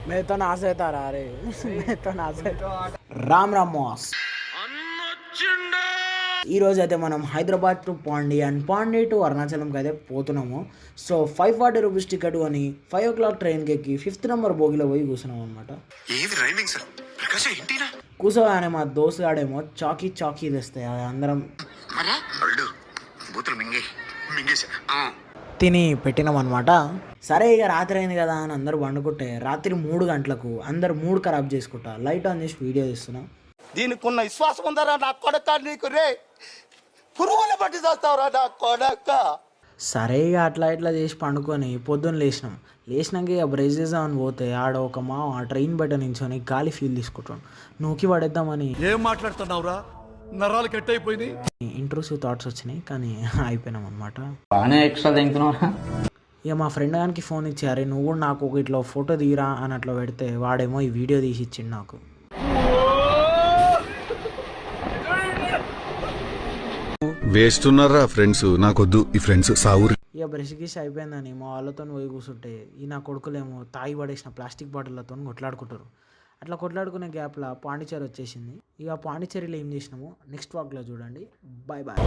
मैं तो ना से तारा रे मैं तो ना से రామ్ రామ్ మాస్ ఈరోజు అయితే మనం Hyderabad to Pondy and Pondy to అరుణాచలంకి అయితే పోతున్నాము. సో 540 రూపీస్ టికెట్ అని 5 o'clock ట్రైన్కి ఎక్కి 5th నెంబర్ బోగిలో పోయి కూర్చున్నాం అనమాట. కూర్చోగానే మా దోస్తుగాడేమో చాకీ చాకీ తెస్తాయి అది అందరం తిని పెట్టినాం అనమాట. సరే ఇక రాత్రి అయింది కదా అని అందరూ వండుకుంటే రాత్రి 3 గంటలకు అందరు మూడు ఖరాబ్ చేసుకుంటా లైట్ ఆన్ చేసి వీడియో తీస్తున్నాం. దీనికి ఉన్న విశ్వాసం ఉందరా నా కొడక, నీకు రే పురుగులు పట్టి చేస్తావురా నా కొడక. సరే ఇక అట్లా ఇట్లా చేసి పండుకొని పొద్దున్న లేచినాక ఇక బ్రష్ చేద్దామని పోతే ఆడ ఒక ఆ ట్రైన్ బయట నించొని గాలి ఫీల్ తీసుకుంటాడు. నూకి పడేద్దామని ఏం మాట్లాడుతున్నావురా, నరాలు కట్ అయిపోయింది. ఇంట్రూసివ్ థాట్స్ వచ్చినాయి కానీ అయిపోయినాం అనమాట. బాగానే ఎక్స్ట్రా తింటున్నావా? ఇక మా ఫ్రెండ్ గానికి ఫోన్ ఇచ్చి అరే నువ్వు కూడా నాకు ఒక ఇట్లా ఫోటో తీరా అని అట్లా పెడితే వాడేమో ఈ వీడియో తీసి ఇచ్చిండు నాకు. వేస్ట్ ఉన్నారా ఫ్రెండ్స్, నాకొద్దు ఈ ఫ్రెండ్స్ సావురు. ఇక బ్రష్ గీసి అయిపోయిందని మా వాళ్ళతో పోయి కూర్చుంటే ఈ నా కొడుకులేమో తాగి పడేసిన ప్లాస్టిక్ బాటిళ్లతో కొట్లాడుకుంటారు. అట్లా కొట్లాడుకునే గ్యాప్లో పాండిచేరి వచ్చేసింది. ఇక పాండిచేరిలో ఏం చేసినామో నెక్స్ట్ వాక్లో చూడండి. Bye bye.